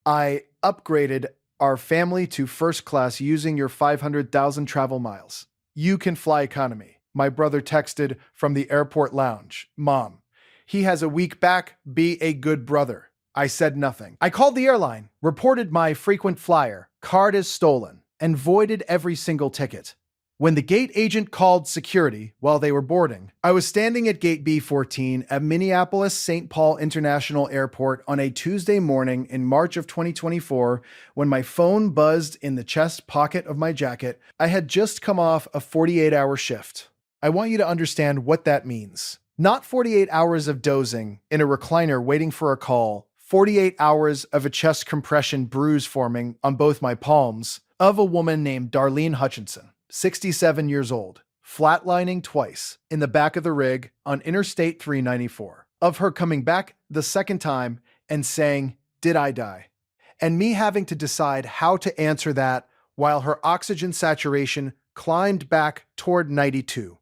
I upgraded our family to first class using your 500,000 travel miles. You can fly economy. My brother texted from the airport lounge. Mom, he has a week back. Be a good brother. I said nothing. I called the airline, reported my frequent flyer, card is stolen, and voided every single ticket. When the gate agent called security while they were boarding, I was standing at gate B14 at Minneapolis-St. Paul International Airport on a Tuesday morning in March of 2024 when my phone buzzed in the chest pocket of my jacket. I had just come off a 48-hour shift. I want you to understand what that means. Not 48 hours of dozing in a recliner waiting for a call, 48 hours of a chest compression bruise forming on both my palms of a woman named Darlene Hutchinson. 67 years old, flatlining twice in the back of the rig on Interstate 394. Of her coming back the second time and saying, "Did I die?" And me having to decide how to answer that while her oxygen saturation climbed back toward 92.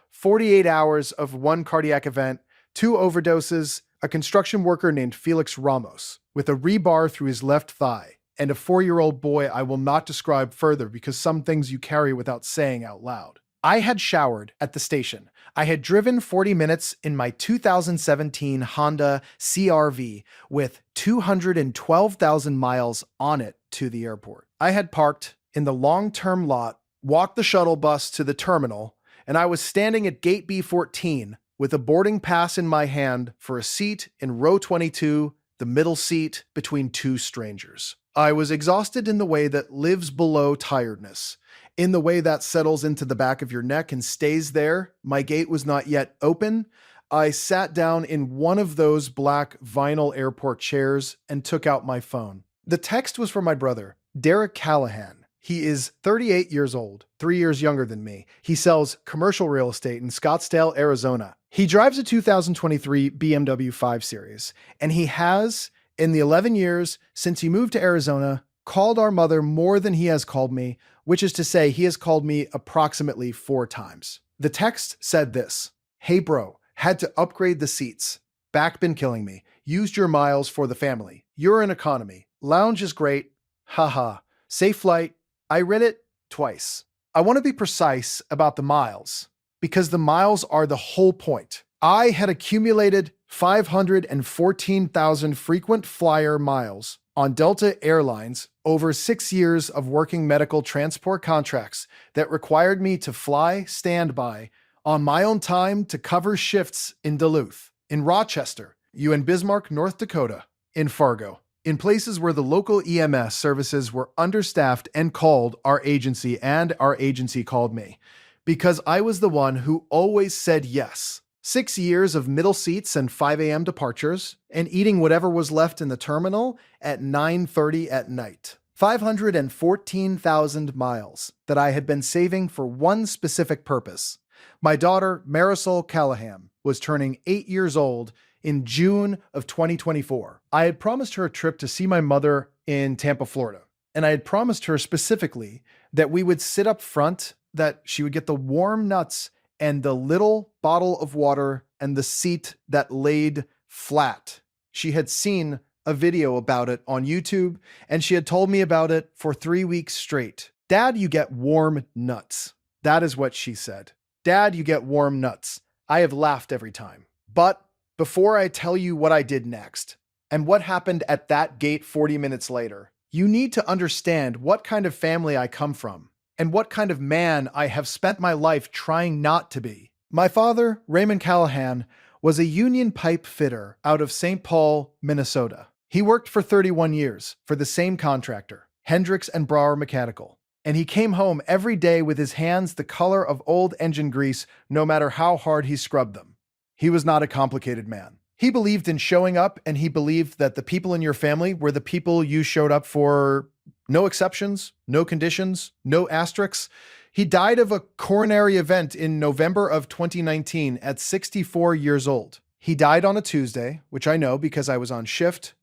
48 hours of one cardiac event, 2 overdoses, a construction worker named Felix Ramos with a rebar through his left thigh, and a 4-year-old boy I will not describe further because some things you carry without saying out loud. I had showered at the station. I had driven 40 minutes in my 2017 Honda CR-V with 212,000 miles on it to the airport. I had parked in the long-term lot, walked the shuttle bus to the terminal, and I was standing at gate B14 with a boarding pass in my hand for a seat in row 22, the middle seat between 2 strangers. I was exhausted in the way that lives below tiredness, in the way that settles into the back of your neck and stays there. My gate was not yet open. I sat down in one of those black vinyl airport chairs and took out my phone. The text was from my brother, Derek Callahan. He is 38 years old, 3 years younger than me. He sells commercial real estate in Scottsdale, Arizona. He drives a 2023 BMW 5 Series, and he has, in the 11 years since he moved to Arizona, called our mother more than he has called me, which is to say he has called me approximately 4 times. The text said this: "Hey bro, had to upgrade the seats. Back been killing me. Used your miles for the family. You're in economy. Lounge is great. Haha. Safe flight. I read it twice." I want to be precise about the miles because the miles are the whole point. I had accumulated 514,000 frequent flyer miles on Delta Airlines over 6 years of working medical transport contracts that required me to fly standby on my own time to cover shifts in Duluth, in Rochester, in Bismarck, North Dakota, in Fargo, in places where the local EMS services were understaffed and called our agency, and our agency called me, because I was the one who always said yes. 6 years of middle seats and 5 a.m. departures, and eating whatever was left in the terminal at 9:30 at night. 514,000 miles that I had been saving for one specific purpose. My daughter, Marisol Callahan, was turning 8 years old in June of 2024. I had promised her a trip to see my mother in Tampa, Florida. And I had promised her specifically that we would sit up front, that she would get the warm nuts and the little bottle of water and the seat that laid flat. She had seen a video about it on YouTube, and she had told me about it for 3 weeks straight. "Dad, you get warm nuts." That is what she said. "Dad, you get warm nuts." I have laughed every time. But before I tell you what I did next, and what happened at that gate 40 minutes later, you need to understand what kind of family I come from, and what kind of man I have spent my life trying not to be. My father, Raymond Callahan, was a union pipe fitter out of St. Paul, Minnesota. He worked for 31 years for the same contractor, Hendricks and Brower Mechanical, and he came home every day with his hands the color of old engine grease no matter how hard he scrubbed them. He was not a complicated man. He believed in showing up, and he believed that the people in your family were the people you showed up for. No exceptions, no conditions, no asterisks. He died of a coronary event in November of 2019 at 64 years old. He died on a Tuesday, which I know because I was on shift,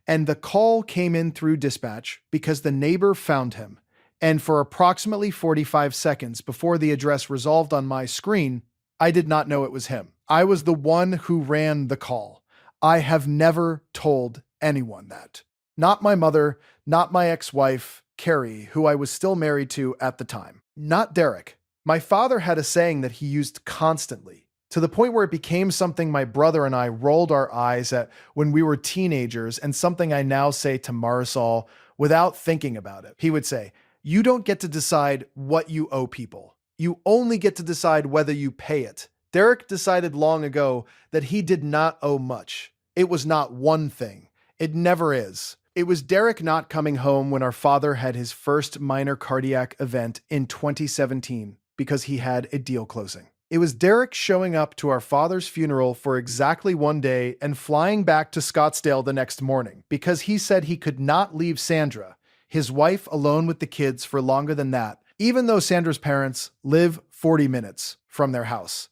and the call came in through dispatch because the neighbor found him. And for approximately 45 seconds before the address resolved on my screen, I did not know it was him. I was the one who ran the call. I have never told anyone that. Not my mother, not my ex-wife, Carrie, who I was still married to at the time. Not Derek. My father had a saying that he used constantly, to the point where it became something my brother and I rolled our eyes at when we were teenagers, and something I now say to Marisol without thinking about it. He would say, "You don't get to decide what you owe people. You only get to decide whether you pay it." Derek decided long ago that he did not owe much. It was not one thing. It never is. It was Derek not coming home when our father had his first minor cardiac event in 2017 because he had a deal closing. It was Derek showing up to our father's funeral for exactly one day and flying back to Scottsdale the next morning because he said he could not leave Sandra, his wife, alone with the kids for longer than that, even though Sandra's parents live 40 minutes from their house.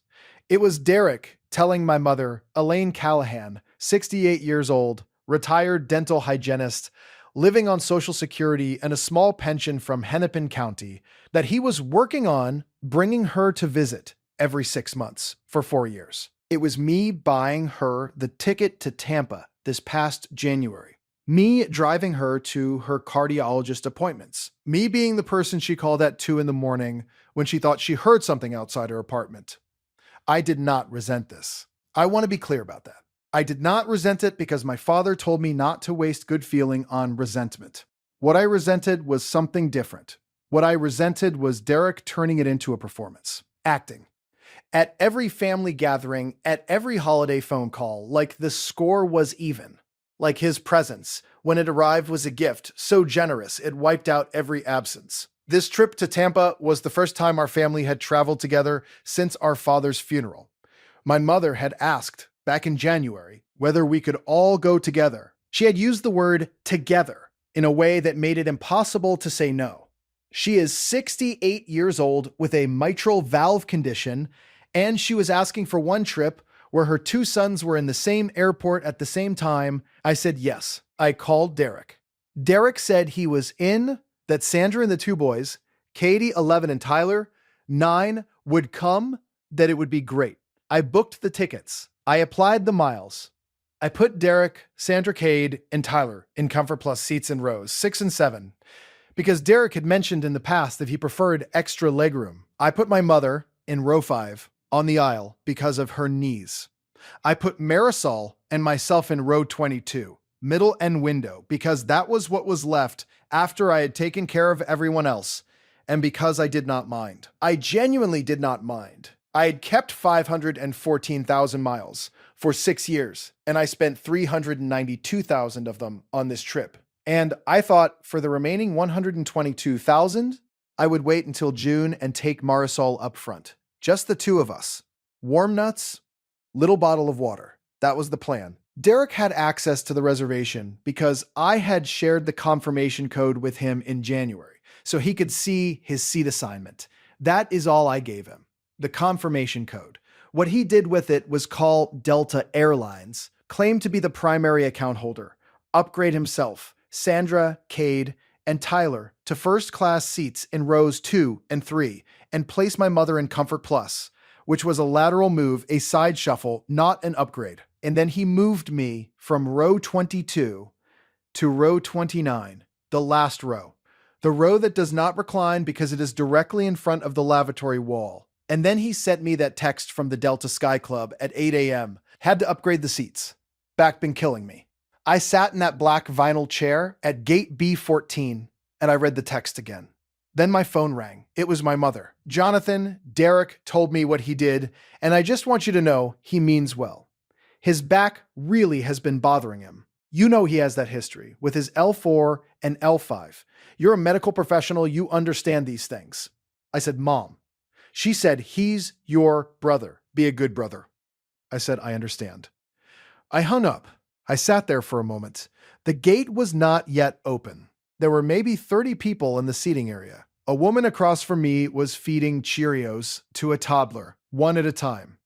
It was Derek telling my mother, Elaine Callahan, 68 years old, retired dental hygienist, living on Social Security and a small pension from Hennepin County, that he was working on bringing her to visit every 6 months for 4 years. It was me buying her the ticket to Tampa this past January. Me driving her to her cardiologist appointments. Me being the person she called at 2 in the morning when she thought she heard something outside her apartment. I did not resent this. I want to be clear about that. I did not resent it because my father told me not to waste good feeling on resentment. What I resented was something different. What I resented was Derek turning it into a performance. Acting. At every family gathering, at every holiday phone call, like the score was even. Like his presence, when it arrived, was a gift, so generous it wiped out every absence. This trip to Tampa was the first time our family had traveled together since our father's funeral. My mother had asked, back in January, whether we could all go together. She had used the word together in a way that made it impossible to say no. She is 68 years old with a mitral valve condition, and she was asking for one trip where her 2 sons were in the same airport at the same time. I said yes. I called Derek. Derek said he was in, that Sandra and the 2 boys, Katie, 11, and Tyler, 9, would come, that it would be great. I booked the tickets. I applied the miles. I put Derek, Sandra, Cade, and Tyler in Comfort Plus seats in rows 6 and 7. Because Derek had mentioned in the past that he preferred extra legroom. I put my mother in row 5 on the aisle because of her knees. I put Marisol and myself in row 22, middle and window, because that was what was left after I had taken care of everyone else, and because I did not mind. I genuinely did not mind. I had kept 514,000 miles for 6 years, and I spent 392,000 of them on this trip. And I thought for the remaining 122,000, I would wait until June and take Marisol up front. Just the 2 of us. Warm nuts, little bottle of water. That was the plan. Derek had access to the reservation because I had shared the confirmation code with him in January, so he could see his seat assignment. That is all I gave him. The confirmation code. What he did with it was call Delta Airlines, claim to be the primary account holder, upgrade himself, Sandra, Cade, and Tyler to first-class seats in rows 2 and 3, and place my mother in Comfort Plus, which was a lateral move, a side shuffle, not an upgrade. And then he moved me from row 22 to row 29, the last row. The row that does not recline because it is directly in front of the lavatory wall. And then he sent me that text from the Delta Sky Club at 8 a.m. Had to upgrade the seats. Back been killing me. I sat in that black vinyl chair at gate B14 and I read the text again. Then my phone rang. It was my mother. Jonathan, Derek told me what he did, and I just want you to know he means well. His back really has been bothering him. You know he has that history with his L4 and L5. You're a medical professional. You understand these things. I said, Mom. She said, he's your brother. Be a good brother. I said, I understand. I hung up. I sat there for a moment. The gate was not yet open. There were maybe 30 people in the seating area. A woman across from me was feeding Cheerios to a toddler, one at a time.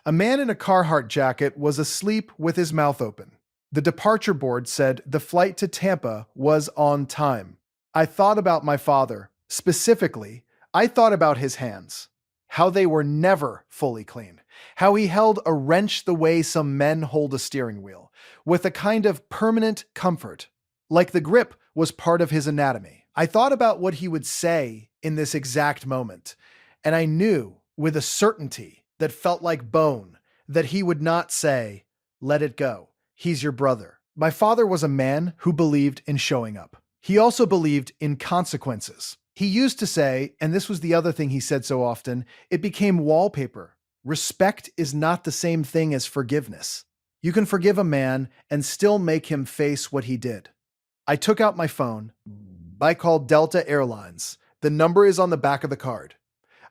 A man in a Carhartt jacket was asleep with his mouth open. The departure board said the flight to Tampa was on time. I thought about my father. Specifically, I thought about his hands. How they were never fully clean. How he held a wrench the way some men hold a steering wheel, with a kind of permanent comfort, like the grip was part of his anatomy. I thought about what he would say in this exact moment, and I knew with a certainty that felt like bone that he would not say, "Let it go. He's your brother." My father was a man who believed in showing up. He also believed in consequences. He used to say, and this was the other thing he said so often, it became wallpaper. Respect is not the same thing as forgiveness. You can forgive a man and still make him face what he did. I took out my phone. I called Delta Airlines. The number is on the back of the card.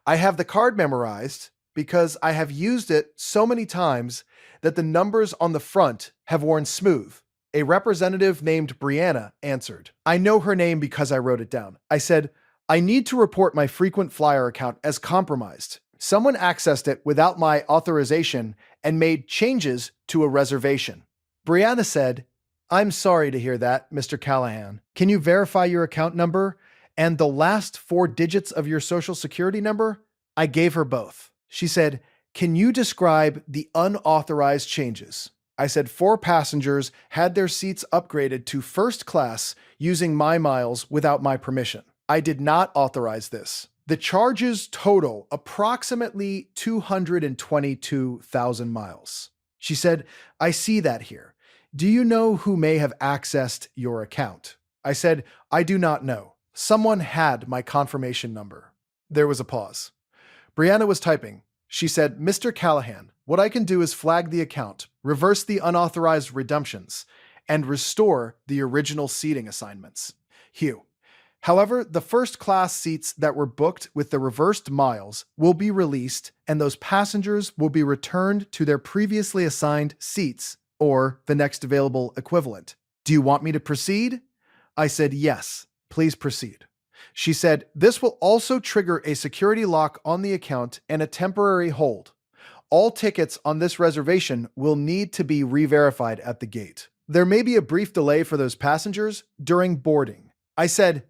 I have the card memorized because I have used it so many times that the numbers on the front have worn smooth. A representative named Brianna answered. I know her name because I wrote it down. I said, I need to report my frequent flyer account as compromised. Someone accessed it without my authorization and made changes to a reservation. Brianna said, I'm sorry to hear that, Mr. Callahan. Can you verify your account number and the last 4 digits of your social security number? I gave her both. She said, can you describe the unauthorized changes? I said 4 passengers had their seats upgraded to first class using my miles without my permission. I did not authorize this. The charges total approximately 222,000 miles. She said, I see that here. Do you know who may have accessed your account? I said, I do not know. Someone had my confirmation number. There was a pause. Brianna was typing. She said, Mr. Callahan, what I can do is flag the account, reverse the unauthorized redemptions, and restore the original seating assignments. Hugh. However, the first-class seats that were booked with the reversed miles will be released, and those passengers will be returned to their previously assigned seats or the next available equivalent. Do you want me to proceed? I said, yes, please proceed. She said, this will also trigger a security lock on the account and a temporary hold. All tickets on this reservation will need to be re-verified at the gate. There may be a brief delay for those passengers during boarding. I said,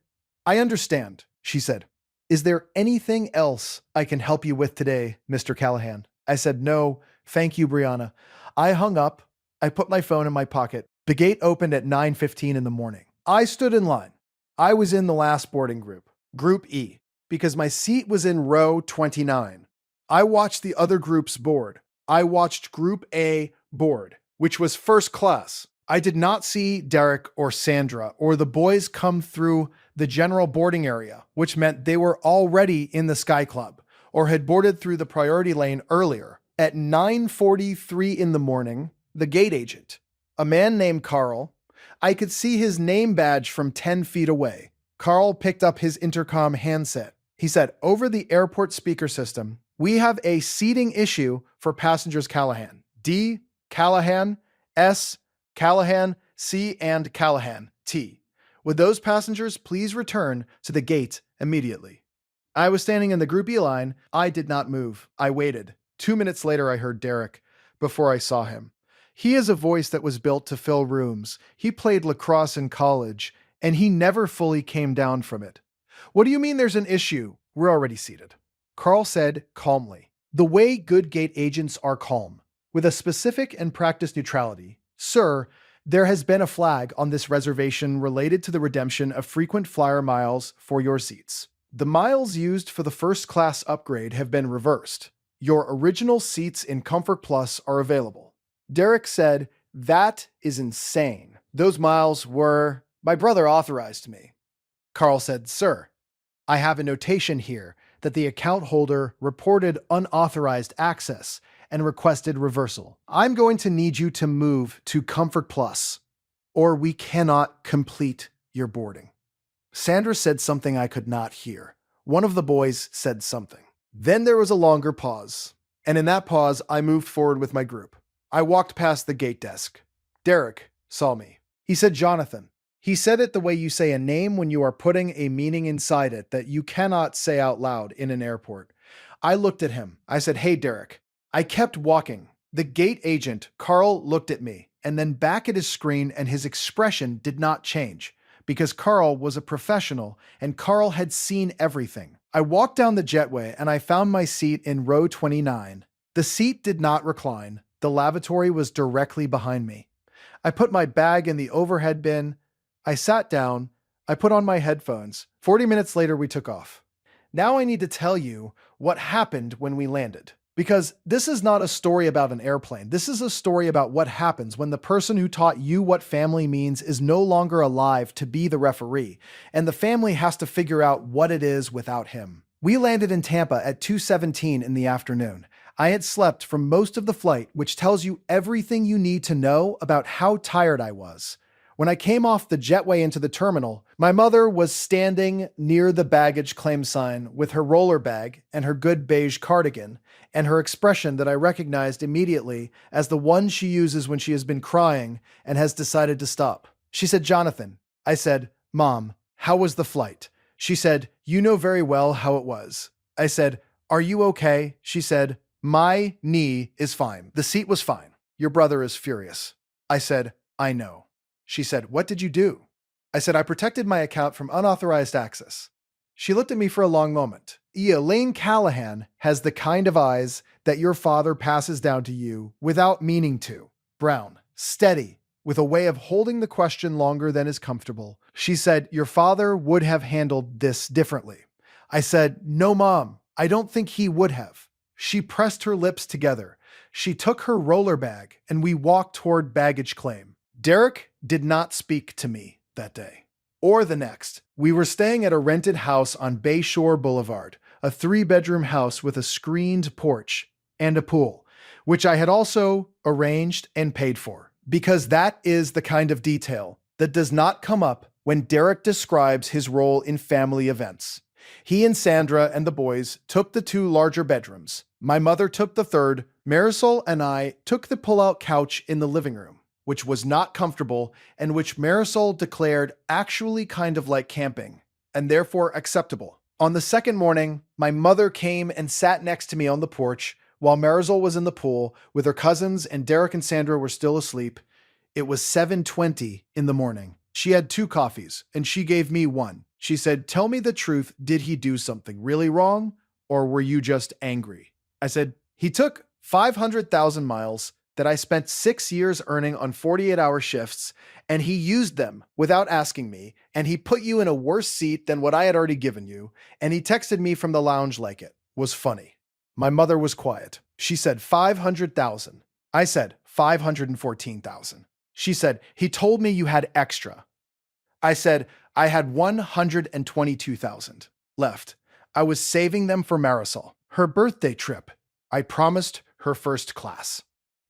I understand, she said. Is there anything else I can help you with today, Mr. Callahan? I said, no, thank you, Brianna. I hung up. I put my phone in my pocket. The gate opened at 9:15 in the morning. I stood in line. I was in the last boarding group, Group E, because my seat was in row 29. I watched the other groups board. I watched Group A board, which was first class. I did not see Derek or Sandra or the boys come through the general boarding area, which meant they were already in the Sky Club or had boarded through the priority lane earlier. At 9:43 in the morning, the gate agent, a man named Carl, I could see his name badge from 10 feet away. Carl picked up his intercom handset. He said, over the airport speaker system, we have a seating issue for passengers Callahan. D, Callahan, S, Callahan, C, and Callahan, T. Would those passengers please return to the gate immediately? I was standing in the Group E line. I did not move. I waited. 2 minutes later, I heard Derek before I saw him. He is a voice that was built to fill rooms. He played lacrosse in college, and he never fully came down from it. What do you mean there's an issue? We're already seated. Carl said calmly, the way good gate agents are calm, with a specific and practiced neutrality. Sir, there has been a flag on this reservation related to the redemption of frequent flyer miles for your seats. The miles used for the first class upgrade have been reversed. Your original seats in Comfort Plus are available. Derek said, that is insane. Those miles were... My brother authorized me. Carl said, sir, I have a notation here that the account holder reported unauthorized access and requested reversal. I'm going to need you to move to Comfort Plus, or we cannot complete your boarding. Sandra said something I could not hear. One of the boys said something. Then there was a longer pause, and in that pause, I moved forward with my group. I walked past the gate desk. Derek saw me. He said, Jonathan. He said it the way you say a name when you are putting a meaning inside it that you cannot say out loud in an airport. I looked at him. I said, hey, Derek. I kept walking. The gate agent, Carl, looked at me and then back at his screen, and his expression did not change because Carl was a professional and Carl had seen everything. I walked down the jetway and I found my seat in row 29. The seat did not recline. The lavatory was directly behind me. I put my bag in the overhead bin. I sat down. I put on my headphones. 40 minutes later, we took off. Now I need to tell you what happened when we landed. Because this is not a story about an airplane. This is a story about what happens when the person who taught you what family means is no longer alive to be the referee, and the family has to figure out what it is without him. We landed in Tampa at 2:17 in the afternoon. I had slept for most of the flight, which tells you everything you need to know about how tired I was. When I came off the jetway into the terminal, my mother was standing near the baggage claim sign with her roller bag and her good beige cardigan, and her expression that I recognized immediately as the one she uses when she has been crying and has decided to stop. She said, "Jonathan." I said, "Mom, how was the flight?" She said, "You know very well how it was." I said, "Are you okay?" She said, "My knee is fine. The seat was fine. Your brother is furious." I said, "I know." She said, "What did you do?" I said, "I protected my account from unauthorized access." She looked at me for a long moment. Elaine Callahan has the kind of eyes that your father passes down to you without meaning to. Brown, steady, with a way of holding the question longer than is comfortable. She said, "Your father would have handled this differently." I said, "No, Mom, I don't think he would have." She pressed her lips together. She took her roller bag and we walked toward baggage claim. Derek did not speak to me that day, or the next. We were staying at a rented house on Bayshore Boulevard, a 3-bedroom house with a screened porch and a pool, which I had also arranged and paid for, because that is the kind of detail that does not come up when Derek describes his role in family events. He and Sandra and the boys took the 2 larger bedrooms. My mother took the 3rd. Marisol and I took the pull-out couch in the living room, which was not comfortable and which Marisol declared actually kind of like camping, and therefore acceptable. On the second morning, my mother came and sat next to me on the porch while Marisol was in the pool with her cousins and Derek and Sandra were still asleep. It was 7:20 in the morning. She had 2 coffees, and she gave me one. She said, "Tell me the truth, did he do something really wrong, or were you just angry?" I said, "He took 500,000 miles that I spent 6 years earning on 48-hour shifts, and he used them without asking me, and he put you in a worse seat than what I had already given you, and he texted me from the lounge like it was funny." My mother was quiet. She said 500,000. I said 514,000. She said, "He told me you had extra." I said, "I had 122,000 left. I was saving them for Marisol, her birthday trip. I promised her first class."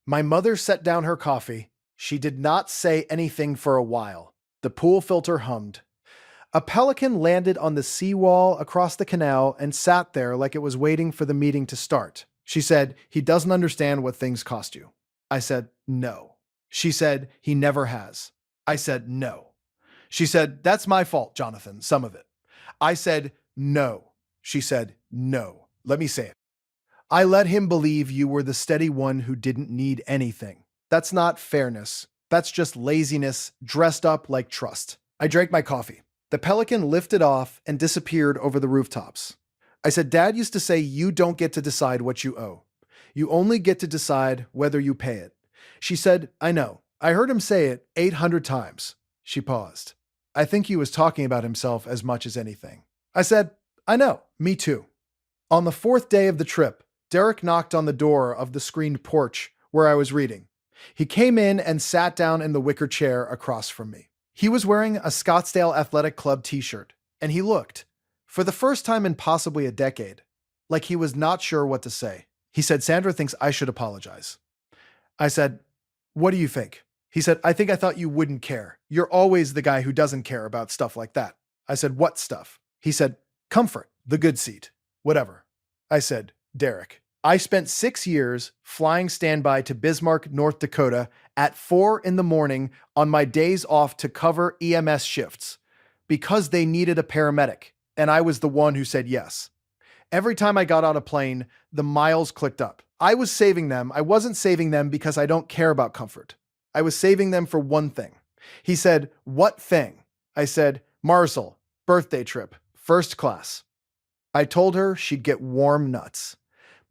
My mother set down her coffee. She did not say anything for a while. The pool filter hummed. A pelican landed on the seawall across the canal and sat there like it was waiting for the meeting to start. She said, "He doesn't understand what things cost you." I said, "No." She said, "He never has." I said, "No." She said, "That's my fault, Jonathan, some of it." I said, "No." She said, "No. Let me say it. I let him believe you were the steady one who didn't need anything. That's not fairness. That's just laziness dressed up like trust." I drank my coffee. The pelican lifted off and disappeared over the rooftops. I said, "Dad used to say you don't get to decide what you owe. You only get to decide whether you pay it." She said, "I know. I heard him say it 800 times. She paused. I think he was talking about himself as much as anything. I said, "I know. Me too." On the 4th day of the trip, Derek knocked on the door of the screened porch where I was reading. He came in and sat down in the wicker chair across from me. He was wearing a Scottsdale Athletic Club t-shirt, and he looked, for the first time in possibly a decade, like he was not sure what to say. He said, "Sandra thinks I should apologize." I said, "What do you think?" He said, I thought you wouldn't care. You're always the guy who doesn't care about stuff like that." I said, "What stuff?" He said, "Comfort, the good seat, whatever." I said, "Derek, I spent 6 years flying standby to Bismarck, North Dakota at 4 in the morning on my days off to cover EMS shifts because they needed a paramedic, and I was the one who said yes. Every time I got on a plane, the miles clicked up. I was saving them. I wasn't saving them because I don't care about comfort. I was saving them for one thing." He said, "What thing?" I said, "Marisol, birthday trip, first class." I told her she'd get warm nuts.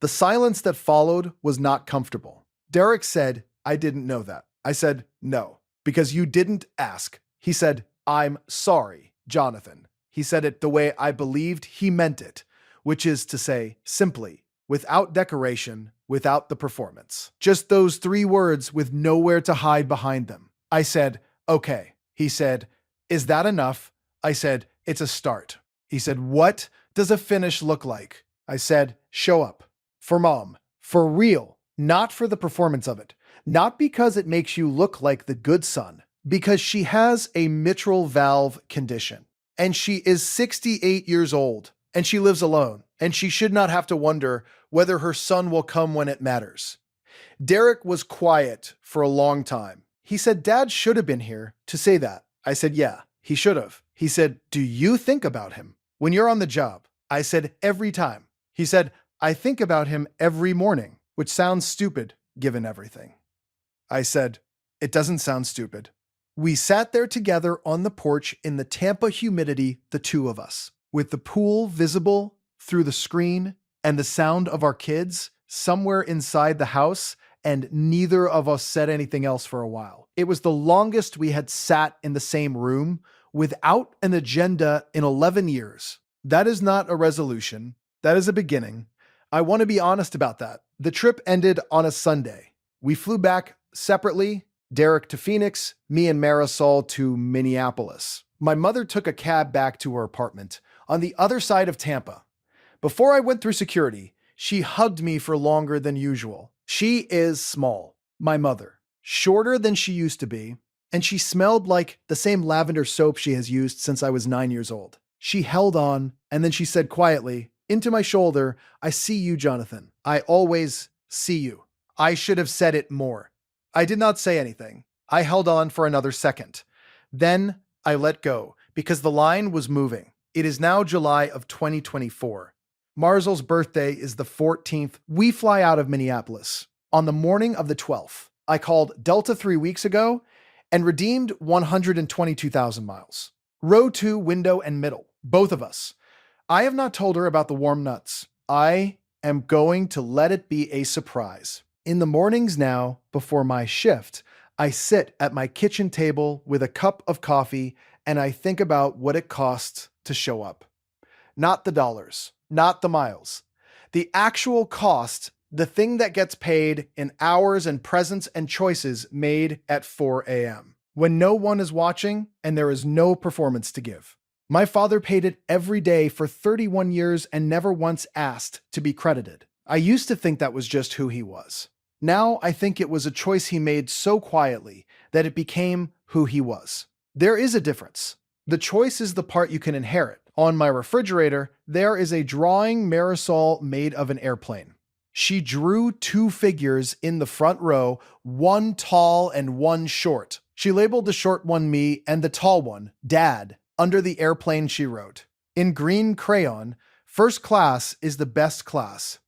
The silence that followed was not comfortable. Derek said, "I didn't know that." I said, "No, because you didn't ask." He said, "I'm sorry, Jonathan." He said it the way I believed he meant it, which is to say, simply, without decoration, without the performance. Just those 3 words with nowhere to hide behind them. I said, "Okay." He said, "Is that enough?" I said, "It's a start." He said, "What does a finish look like?" I said, "Show up. For Mom. For real. Not for the performance of it. Not because it makes you look like the good son. Because she has a mitral valve condition. And she is 68 years old. And she lives alone. And she should not have to wonder whether her son will come when it matters." Derek was quiet for a long time. He said, "Dad should have been here to say that." I said, "Yeah, he should have." He said, "Do you think about him when you're on the job?" I said, "Every time." He said, "I think about him every morning," which sounds stupid given everything. I said, "It doesn't sound stupid." We sat there together on the porch in the Tampa humidity, the 2 of us, with the pool visible through the screen and the sound of our kids somewhere inside the house, and neither of us said anything else for a while. It was the longest we had sat in the same room without an agenda in 11 years. That is not a resolution. That is a beginning. I want to be honest about that. The trip ended on a Sunday. We flew back separately, Derek to Phoenix, me and Marisol to Minneapolis. My mother took a cab back to her apartment on the other side of Tampa. Before I went through security, she hugged me for longer than usual. She is small, my mother, shorter than she used to be, and she smelled like the same lavender soap she has used since I was 9 years old. She held on, and then she said quietly, into my shoulder, "I see you, Jonathan. I always see you." I should have said it more. I did not say anything. I held on for another second. Then I let go, because the line was moving. It is now July of 2024. Marzel's birthday is the 14th. We fly out of Minneapolis on the morning of the 12th. I called Delta 3 weeks ago and redeemed 122,000 miles. Row 2, window, and middle. Both of us. I have not told her about the warm nuts. I am going to let it be a surprise. In the mornings now, before my shift, I sit at my kitchen table with a cup of coffee and I think about what it costs to show up. Not the dollars, not the miles. The actual cost, the thing that gets paid in hours and presence and choices made at 4 a.m. when no one is watching and there is no performance to give. My father paid it every day for 31 years and never once asked to be credited. I used to think that was just who he was. Now I think it was a choice he made so quietly that it became who he was. There is a difference. The choice is the part you can inherit. On my refrigerator, there is a drawing Marisol made of an airplane. She drew 2 figures in the front row, one tall and one short. She labeled the short one me and the tall one, Dad. Under the airplane she wrote, in green crayon, "First class is the best class."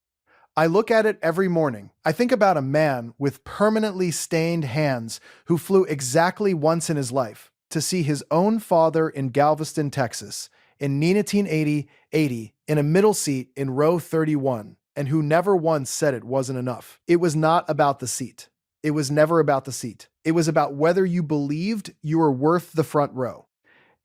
I look at it every morning. I think about a man with permanently stained hands who flew exactly once in his life to see his own father in Galveston, Texas, in 1980 in a middle seat in row 31, and who never once said it wasn't enough. It was not about the seat. It was never about the seat. It was about whether you believed you were worth the front row.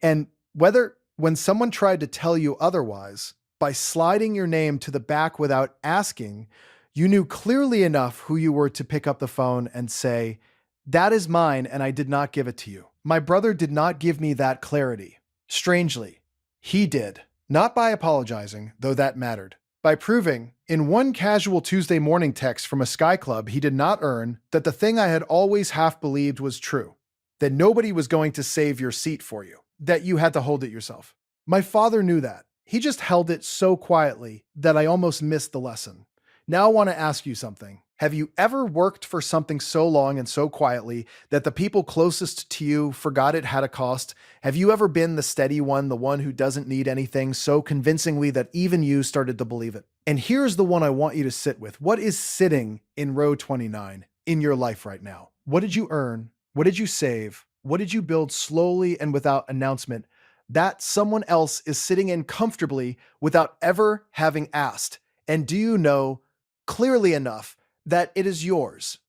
And whether, when someone tried to tell you otherwise, by sliding your name to the back without asking, you knew clearly enough who you were to pick up the phone and say, "That is mine and I did not give it to you." My brother did not give me that clarity. Strangely, he did. Not by apologizing, though that mattered. By proving, in one casual Tuesday morning text from a Sky Club he did not earn, that the thing I had always half believed was true. That nobody was going to save your seat for you. That you had to hold it yourself. My father knew that. He just held it so quietly that I almost missed the lesson. Now I want to ask you something. Have you ever worked for something so long and so quietly that the people closest to you forgot it had a cost? Have you ever been the steady one, the one who doesn't need anything so convincingly that even you started to believe it? And here's the one I want you to sit with. What is sitting in row 29 in your life right now? What did you earn? What did you save? What did you build slowly and without announcement that someone else is sitting in comfortably without ever having asked? And do you know clearly enough that it is yours?